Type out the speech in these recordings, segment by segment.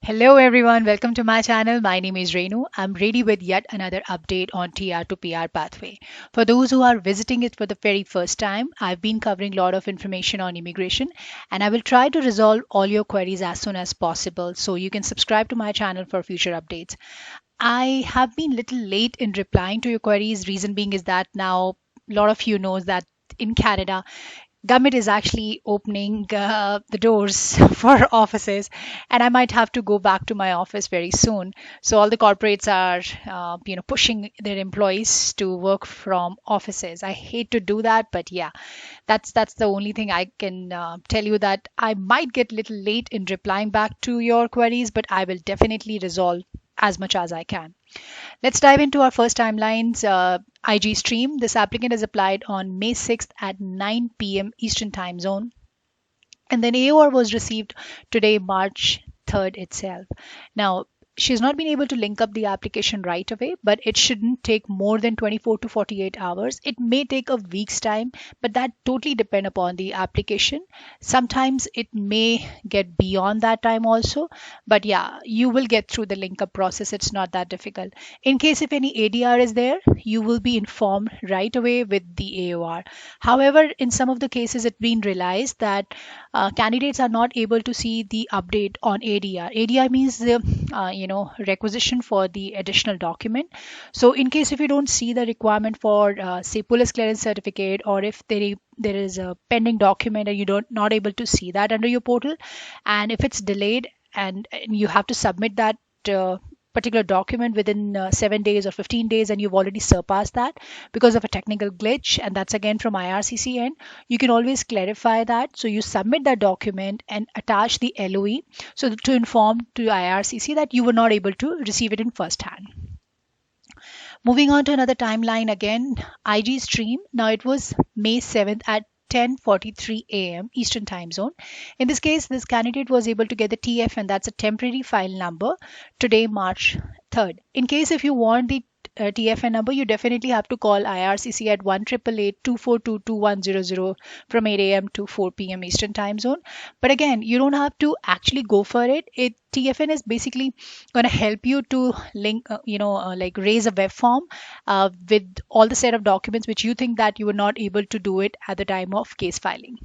Hello everyone, welcome to my channel. My name is Renu. I'm ready with yet another update on TR to PR pathway. For those who are visiting it for the very first time, I've been covering a lot of information on immigration and I will try to resolve all your queries as soon as possible so you can subscribe to my channel for future updates. I have been little late in replying to your queries. Reason being is that now a lot of you knows that in Canada government is actually opening the doors for offices, and I might have to go back to my office very soon. So all the corporates are pushing their employees to work from offices. I hate to do that, but yeah, that's the only thing I can tell you, that I might get little late in replying back to your queries, but I will definitely resolve as much as I can. Let's dive into our first timelines. IG stream. This applicant is applied on May 6th at 9 p.m. Eastern Time Zone. And then AOR was received today, March 3rd itself. Now, she's not been able to link up the application right away, but it shouldn't take more than 24 to 48 hours. It may take a week's time, but that totally depend upon the application. Sometimes it may get beyond that time also, but yeah, you will get through the link up process. It's not that difficult. In case if any ADR is there, you will be informed right away with the AOR. However, in some of the cases, it's been realized that candidates are not able to see the update on ADR. ADR means the requisition for the additional document. So in case if you don't see the requirement for say police clearance certificate, or if there is a pending document and you don't not able to see that under your portal, and if it's delayed and you have to submit that uh, particular document within 7 days or 15 days, and you've already surpassed that because of a technical glitch, and that's again from IRCC end, you can always clarify that. So you submit that document and attach the LOE, so to inform to IRCC that you were not able to receive it in first hand. Moving on to another timeline again, IG stream. Now it was May 7th at 10:43 a.m. Eastern Time Zone. In this case, this candidate was able to get the TF, and that's a temporary file number, today, March 3rd. In case if you want the TFN number, you definitely have to call IRCC at 1-888-242-2100 from 8 a.m. to 4 p.m. Eastern Time Zone. But again, you don't have to actually go for it. TFN is basically going to help you to link, like raise a web form with all the set of documents which you think that you were not able to do it at the time of case filing.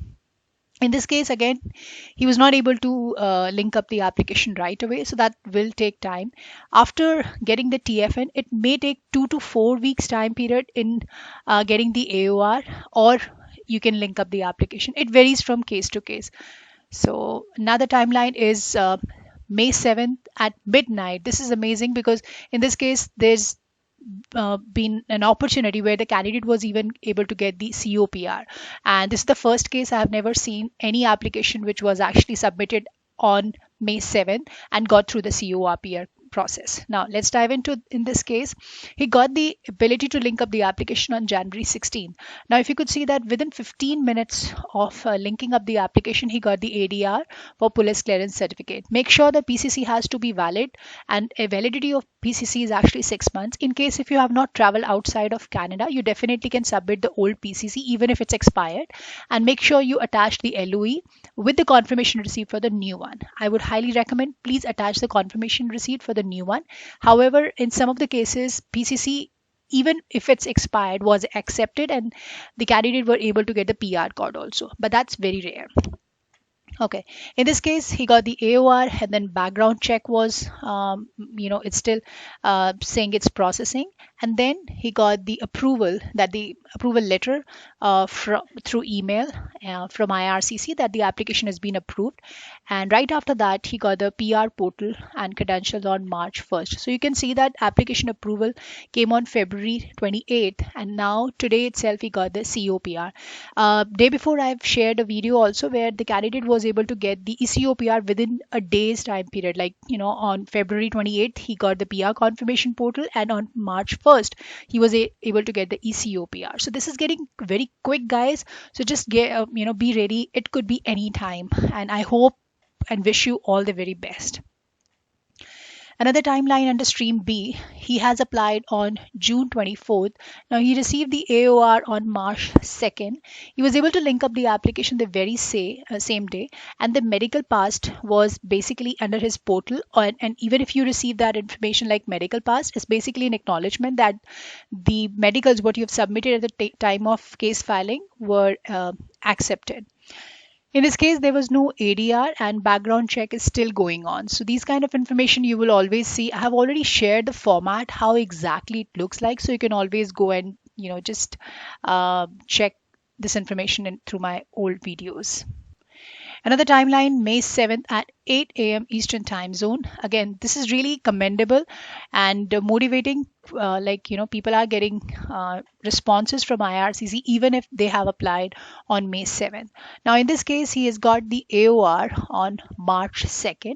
In this case, again, he was not able to link up the application right away, so that will take time. After getting the TFN, it may take 2 to 4 weeks time period in getting the AOR, or you can link up the application. It varies from case to case. So another timeline is May 7th at midnight. This is amazing because in this case, there's been an opportunity where the candidate was even able to get the COPR. And this is the first case. I have never seen any application which was actually submitted on May 7th and got through the CORPR process. Now let's dive into, in this case, he got the ability to link up the application on January 16th. Now if you could see that within 15 minutes of linking up the application, he got the ADR for police clearance certificate. Make sure the PCC has to be valid, and a validity of PCC is actually 6 months. In case if you have not traveled outside of Canada, you definitely can submit the old PCC even if it's expired, and make sure you attach the LOE with the confirmation receipt for the new one. I would highly recommend please attach the confirmation receipt for the new one. However, in some of the cases, PCC, even if it's expired, was accepted and the candidate were able to get the PR code also, but that's very rare. Okay, in this case, he got the AOR, and then background check was, it's still saying it's processing. And then he got the approval, that the approval letter through email from IRCC that the application has been approved. And right after that, he got the PR portal and credentials on March 1st. So you can see that application approval came on February 28th, and now today itself he got the COPR. Day before, I've shared a video also where the candidate was able to get the ECOPR within a day's time period. Like, on February 28th, he got the PR confirmation portal, and on March 1st, he was able to get the ECOPR. So this is getting very quick, guys. So just be ready. It could be any time, and I hope and wish you all the very best. Another timeline under Stream B, he has applied on June 24th. Now he received the AOR on March 2nd. He was able to link up the application the very same day, and the medical past was basically under his portal. And even if you receive that information like medical past, it's basically an acknowledgement that the medicals what you've submitted at the time of case filing were accepted. In this case, there was no ADR and background check is still going on. So these kind of information you will always see. I have already shared the format, how exactly it looks like. So you can always go and, just check this information through my old videos. Another timeline, May 7th at 8 a.m. Eastern Time Zone. Again, this is really commendable and motivating. People are getting responses from IRCC even if they have applied on May 7th. Now, in this case, he has got the AOR on March 2nd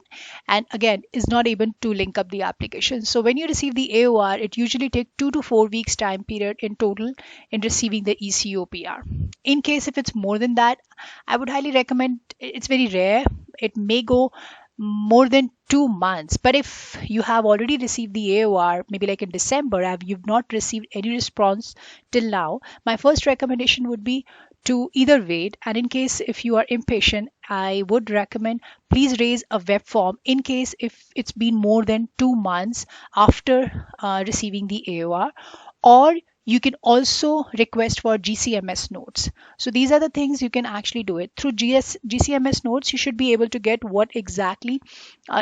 and again is not able to link up the application. So when you receive the AOR, it usually takes 2 to 4 weeks time period in total in receiving the ECOPR. In case if it's more than that, I would highly recommend, it's very rare, it may go more than 2 months. But if you have already received the AOR, maybe like in December, you've not received any response till now, my first recommendation would be to either wait, and in case if you are impatient, I would recommend please raise a web form in case if it's been more than 2 months after receiving the AOR, or you can also request for GCMS notes. So these are the things you can actually do it. Through GCMS notes, you should be able to get what exactly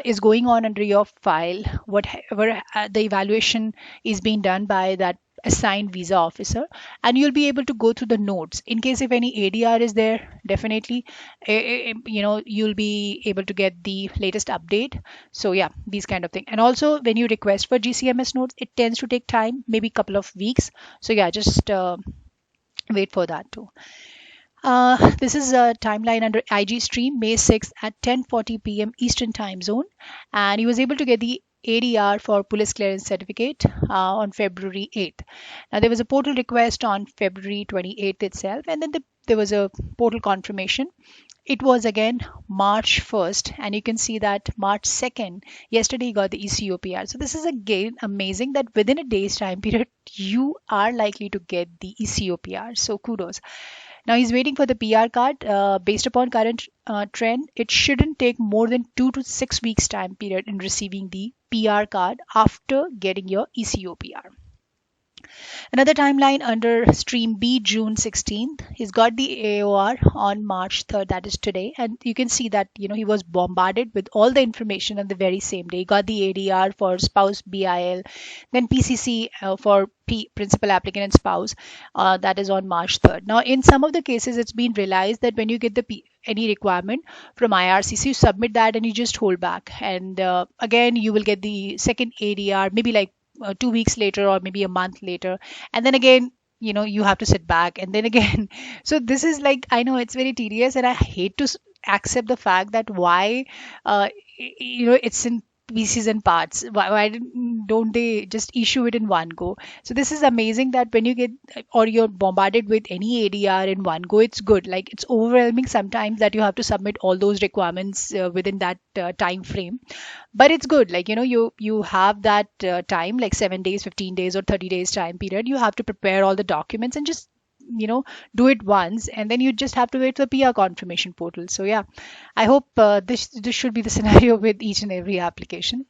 is going on under your file, whatever the evaluation is being done by that assigned visa officer, and you'll be able to go through the notes. In case if any ADR is there, definitely you'll be able to get the latest update. So yeah, these kind of thing. And also when you request for GCMS notes, it tends to take time, maybe a couple of weeks. So yeah, just wait for that too. This is a timeline under IG stream, May 6th at 10:40 p.m. Eastern Time Zone, and he was able to get the ADR for police clearance certificate on February 8th. Now there was a portal request on February 28th itself, and then there was a portal confirmation. It was again March 1st, and you can see that March 2nd, yesterday he got the ECOPR. So this is again amazing that within a day's time period, you are likely to get the ECOPR. So kudos. Now he's waiting for the PR card. Based upon current trend, it shouldn't take more than 2 to 6 weeks time period in receiving the PR card after getting your ECOPR. Another timeline under Stream B, June 16th. He's got the AOR on March 3rd, that is today. And you can see that, he was bombarded with all the information on the very same day. He got the ADR for spouse BIL, then PCC for principal applicant and spouse. That is on March 3rd. Now, in some of the cases, it's been realized that when you get any requirement from IRCC, you submit that and you just hold back. And again, you will get the second ADR, maybe like 2 weeks later or maybe a month later, and then again you have to sit back and then again. So this is like, I know it's very tedious and I hate to accept the fact that why it's in pieces and parts. Why don't they just issue it in one go? So this is amazing that when you get or you're bombarded with any ADR in one go, it's good. Like it's overwhelming sometimes that you have to submit all those requirements within that time frame, but it's good. Like you have that time, like 7 days, 15 days or 30 days time period. You have to prepare all the documents and just do it once, and then you just have to wait for the PR confirmation portal. So yeah, I hope this should be the scenario with each and every application.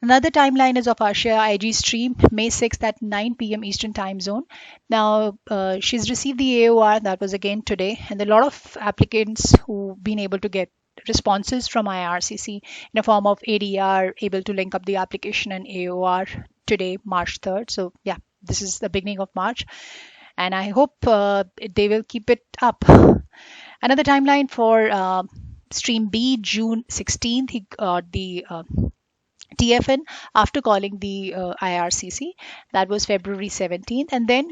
Another timeline is of Arshia IG stream, May 6th at 9 p.m. Eastern Time Zone. Now, she's received the AOR, that was again today, and a lot of applicants who've been able to get responses from IRCC in a form of ADR, able to link up the application, and AOR today, March 3rd. So yeah, this is the beginning of March, and I hope they will keep it up. Another timeline for Stream B, June 16th, he got the TFN after calling the IRCC. That was February 17th. And then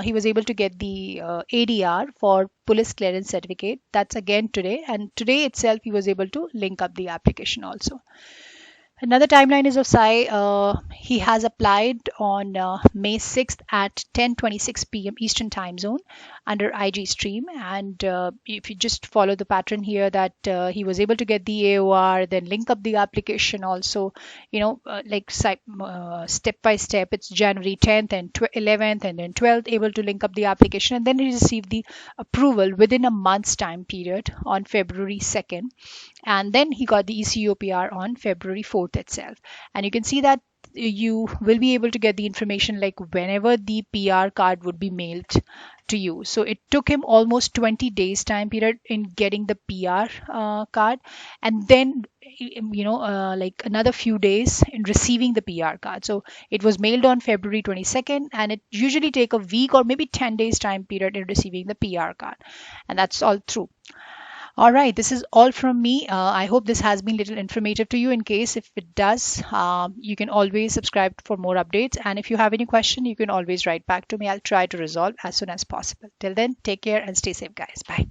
he was able to get the ADR for police clearance certificate. That's again today. And today itself, he was able to link up the application also. Another timeline is of Sai. He has applied on May 6th at 10:26 p.m. Eastern Time Zone. under IG stream. And if you just follow the pattern here, that he was able to get the AOR, then link up the application also, step by step. It's January 10th and 11th and then 12th, able to link up the application, and then he received the approval within a month's time period on February 2nd, and then he got the ECOPR on February 4th itself. And you can see that you will be able to get the information like whenever the PR card would be mailed to you. So it took him almost 20 days time period in getting the PR card, and then like another few days in receiving the PR card. So it was mailed on February 22nd, and it usually take a week or maybe 10 days time period in receiving the PR card. And that's all true. All right, this is all from me. I hope this has been little informative to you. In case if it does, you can always subscribe for more updates. And if you have any question, you can always write back to me. I'll try to resolve as soon as possible. Till then, take care and stay safe, guys. Bye.